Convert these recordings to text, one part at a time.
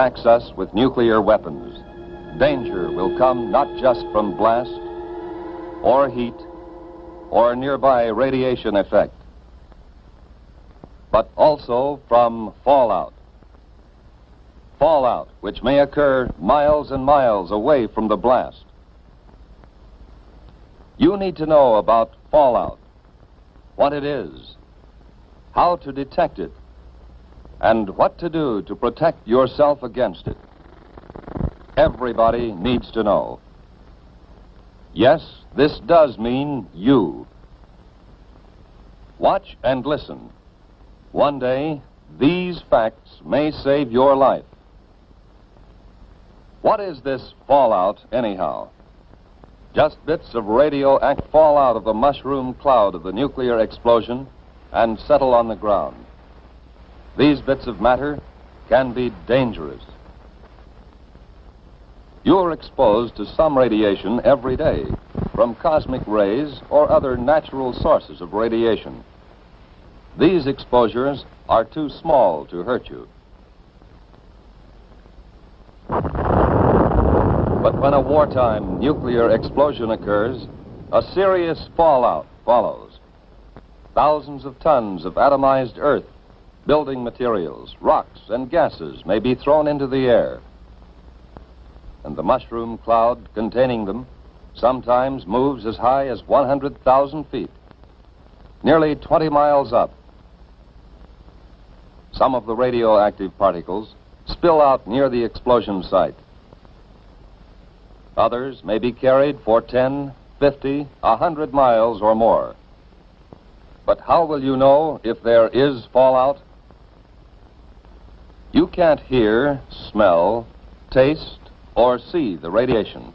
attacks us with nuclear weapons, danger will come not just from blast or heat or nearby radiation effect, but also from fallout. Fallout, which may occur miles and miles away from the blast. You need to know about fallout, what it is, how to detect it, and what to do to protect yourself against it. Everybody needs to know. Yes, this does mean you. Watch and listen. One day, these facts may save your life. What is this fallout, anyhow? Just bits of radioactive fall out of the mushroom cloud of the nuclear explosion and settle on the ground. These bits of matter can be dangerous. You're exposed to some radiation every day, from cosmic rays or other natural sources of radiation. These exposures are too small to hurt you. But when a wartime nuclear explosion occurs, a serious fallout follows. Thousands of tons of atomized earth, building materials, rocks, and gases may be thrown into the air. And the mushroom cloud containing them sometimes moves as high as 100,000 feet, nearly 20 miles up. Some of the radioactive particles spill out near the explosion site. Others may be carried for 10, 50, 100 miles or more. But how will you know if there is fallout? You can't hear, smell, taste, or see the radiation.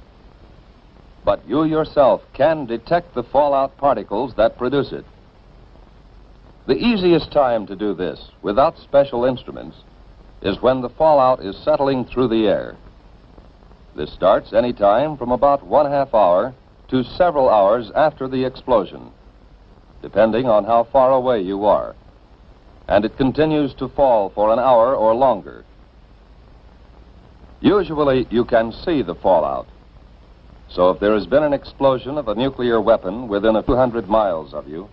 But you yourself can detect the fallout particles that produce it. The easiest time to do this, without special instruments, is when the fallout is settling through the air. This starts any time from about 1/2 hour to several hours after the explosion, depending on how far away you are. And it continues to fall for an hour or longer. Usually you can see the fallout. So if there has been an explosion of a nuclear weapon within a few hundred miles of you,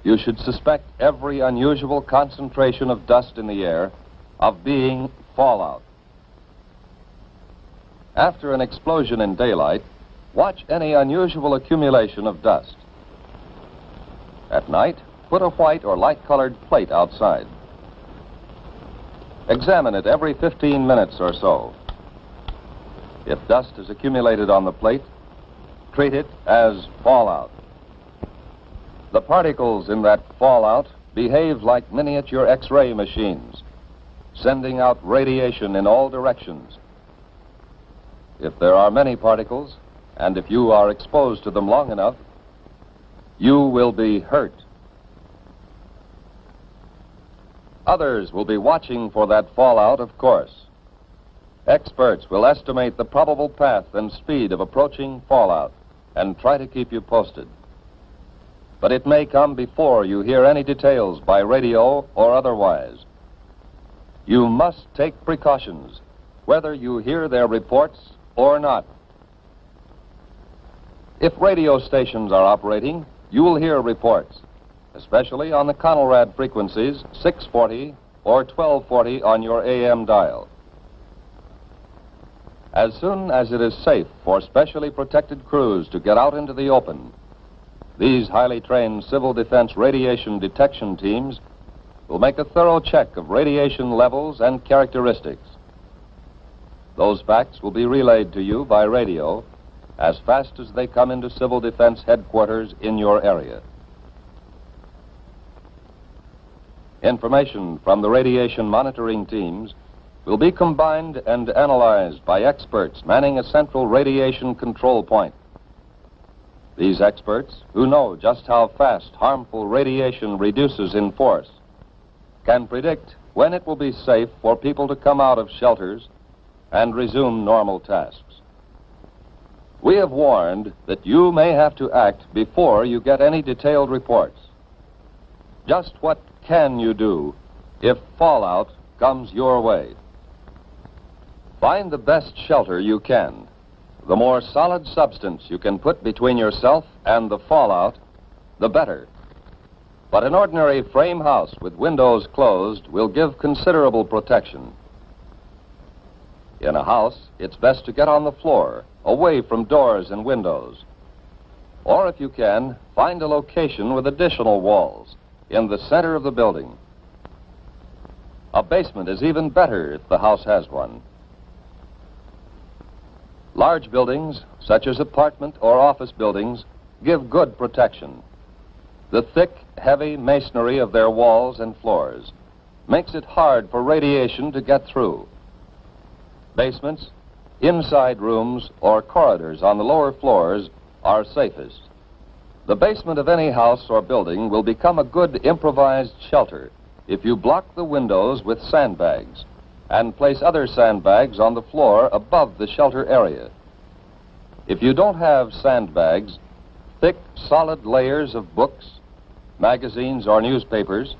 you should suspect every unusual concentration of dust in the air of being fallout. After an explosion in daylight, watch any unusual accumulation of dust. At night, put a white or light-colored plate outside. Examine it every 15 minutes or so. If dust has accumulated on the plate, treat it as fallout. The particles in that fallout behave like miniature X-ray machines, sending out radiation in all directions. If there are many particles, and if you are exposed to them long enough, you will be hurt. Others will be watching for that fallout, of course. Experts will estimate the probable path and speed of approaching fallout and try to keep you posted. But it may come before you hear any details by radio or otherwise. You must take precautions, whether you hear their reports or not. If radio stations are operating, you will hear reports, especially on the Conelrad frequencies 640 or 1240 on your AM dial. As soon as it is safe for specially protected crews to get out into the open, these highly trained civil defense radiation detection teams will make a thorough check of radiation levels and characteristics. Those facts will be relayed to you by radio as fast as they come into Civil Defense headquarters in your area. Information from the radiation monitoring teams will be combined and analyzed by experts manning a central radiation control point. These experts, who know just how fast harmful radiation reduces in force, can predict when it will be safe for people to come out of shelters and resume normal tasks. We have warned that you may have to act before you get any detailed reports. Just what can you do if fallout comes your way? Find the best shelter you can. The more solid substance you can put between yourself and the fallout, the better. But an ordinary frame house with windows closed will give considerable protection. In a house, it's best to get on the floor, away from doors and windows. Or if you can, find a location with additional walls in the center of the building. A basement is even better if the house has one. Large buildings, such as apartment or office buildings, give good protection. The thick, heavy masonry of their walls and floors makes it hard for radiation to get through. Basements, inside rooms, or corridors on the lower floors are safest. The basement of any house or building will become a good improvised shelter if you block the windows with sandbags and place other sandbags on the floor above the shelter area. If you don't have sandbags, thick, solid layers of books, magazines or newspapers,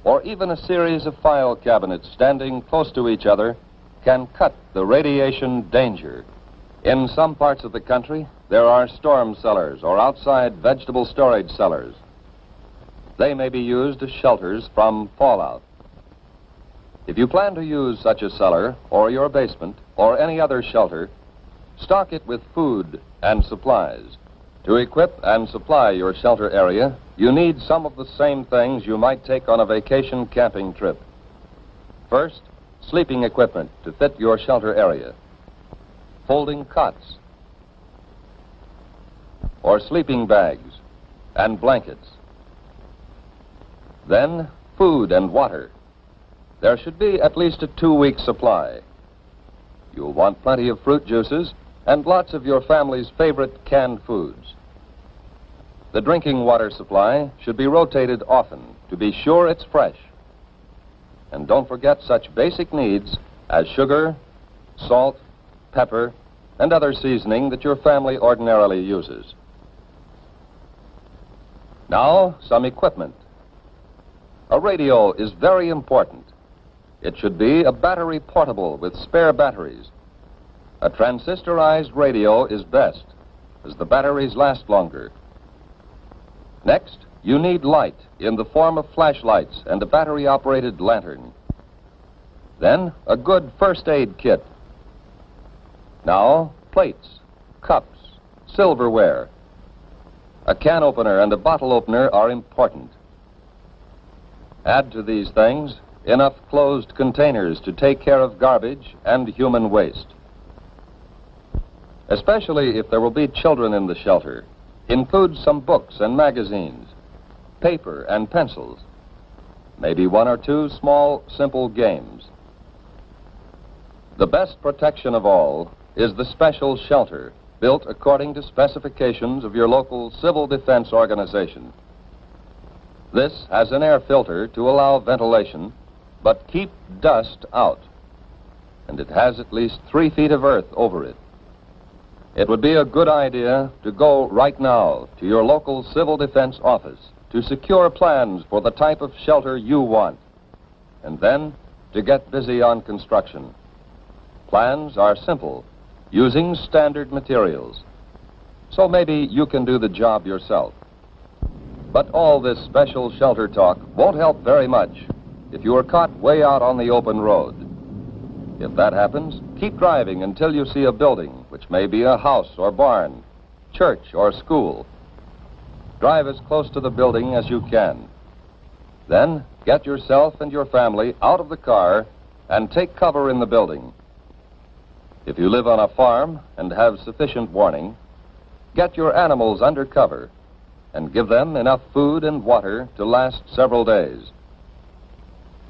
or even a series of file cabinets standing close to each other can cut the radiation danger. In some parts of the country, there are storm cellars or outside vegetable storage cellars. They may be used as shelters from fallout. If you plan to use such a cellar or your basement or any other shelter, stock it with food and supplies. To equip and supply your shelter area, you need some of the same things you might take on a vacation camping trip. First, sleeping equipment to fit your shelter area. Folding cots or sleeping bags and blankets. Then, food and water. There should be at least a 2-week supply. You'll want plenty of fruit juices and lots of your family's favorite canned foods. The drinking water supply should be rotated often to be sure it's fresh. And don't forget such basic needs as sugar, salt, pepper, and other seasoning that your family ordinarily uses. Now, some equipment. A radio is very important. It should be a battery portable with spare batteries. A transistorized radio is best, as the batteries last longer. Next, you need light in the form of flashlights and a battery-operated lantern. Then, a good first aid kit. Now, plates, cups, silverware. A can opener and a bottle opener are important. Add to these things enough closed containers to take care of garbage and human waste. Especially if there will be children in the shelter, include some books and magazines, paper and pencils, maybe 1 or 2 small, simple games. The best protection of all is the special shelter built according to specifications of your local civil defense organization. This has an air filter to allow ventilation, but keep dust out. And it has at least 3 feet of earth over it. It would be a good idea to go right now to your local civil defense office to secure plans for the type of shelter you want, and then to get busy on construction. Plans are simple, using standard materials. So maybe you can do the job yourself. But all this special shelter talk won't help very much if you are caught way out on the open road. If that happens, keep driving until you see a building, which may be a house or barn, church or school. Drive as close to the building as you can. Then get yourself and your family out of the car and take cover in the building. If you live on a farm and have sufficient warning, get your animals under cover and give them enough food and water to last several days.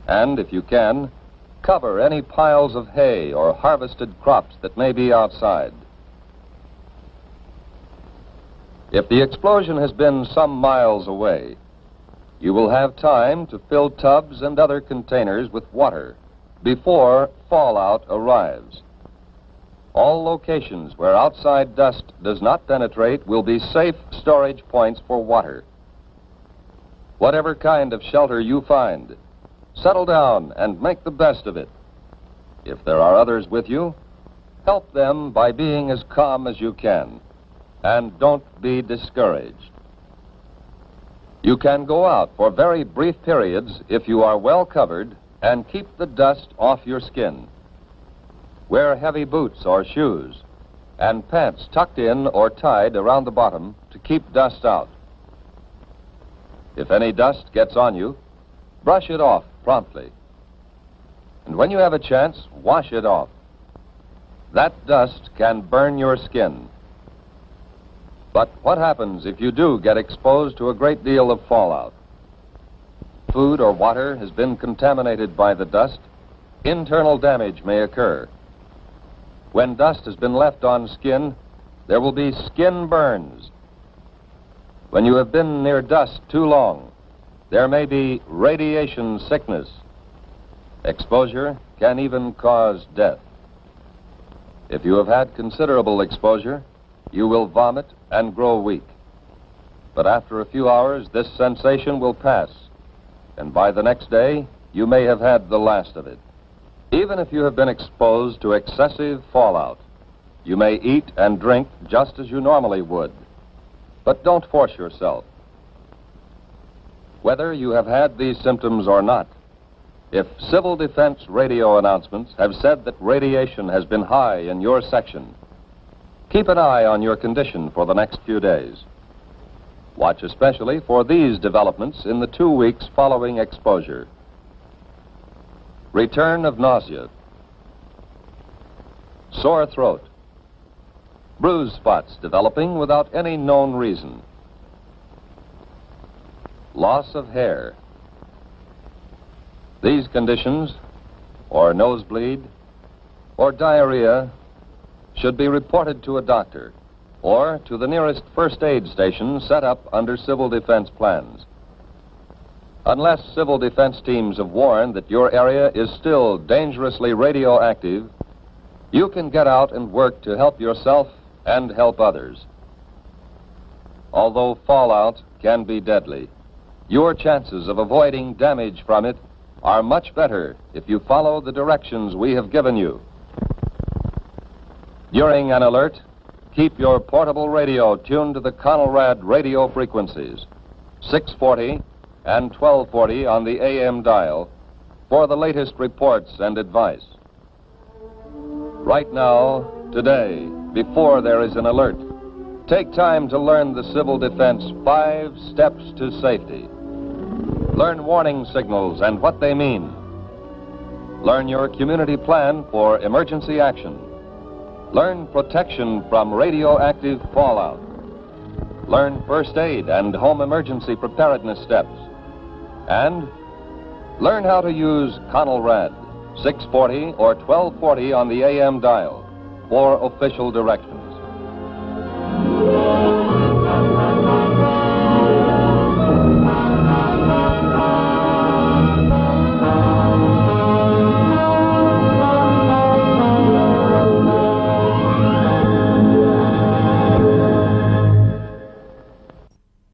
And if you can, cover any piles of hay or harvested crops that may be outside. If the explosion has been some miles away, you will have time to fill tubs and other containers with water before fallout arrives. All locations where outside dust does not penetrate will be safe storage points for water. Whatever kind of shelter you find, settle down and make the best of it. If there are others with you, help them by being as calm as you can, and don't be discouraged. You can go out for very brief periods if you are well covered and keep the dust off your skin. Wear heavy boots or shoes and pants tucked in or tied around the bottom to keep dust out. If any dust gets on you, brush it off promptly. And when you have a chance, wash it off. That dust can burn your skin. But what happens if you do get exposed to a great deal of fallout? Food or water has been contaminated by the dust, internal damage may occur. When dust has been left on skin, there will be skin burns. When you have been near dust too long, there may be radiation sickness. Exposure can even cause death. If you have had considerable exposure, you will vomit and grow weak. But after a few hours, this sensation will pass, and by the next day, you may have had the last of it. Even if you have been exposed to excessive fallout, you may eat and drink just as you normally would. But don't force yourself. Whether you have had these symptoms or not, if Civil Defense radio announcements have said that radiation has been high in your section, keep an eye on your condition for the next few days. Watch especially for these developments in the 2 weeks following exposure. Return of nausea, sore throat, bruise spots developing without any known reason, loss of hair. These conditions, or nosebleed, or diarrhea, should be reported to a doctor or to the nearest first aid station set up under civil defense plans. Unless civil defense teams have warned that your area is still dangerously radioactive, you can get out and work to help yourself and help others. Although fallout can be deadly, your chances of avoiding damage from it are much better if you follow the directions we have given you. During an alert, keep your portable radio tuned to the Conelrad radio frequencies, 640 and 1240 on the AM dial, for the latest reports and advice. Right now, today, before there is an alert, take time to learn the Civil Defense 5 steps to safety. Learn warning signals and what they mean. Learn your community plan for emergency action. Learn protection from radioactive fallout. Learn first aid and home emergency preparedness steps. And learn how to use Conelrad 640 or 1240 on the AM dial for official directions.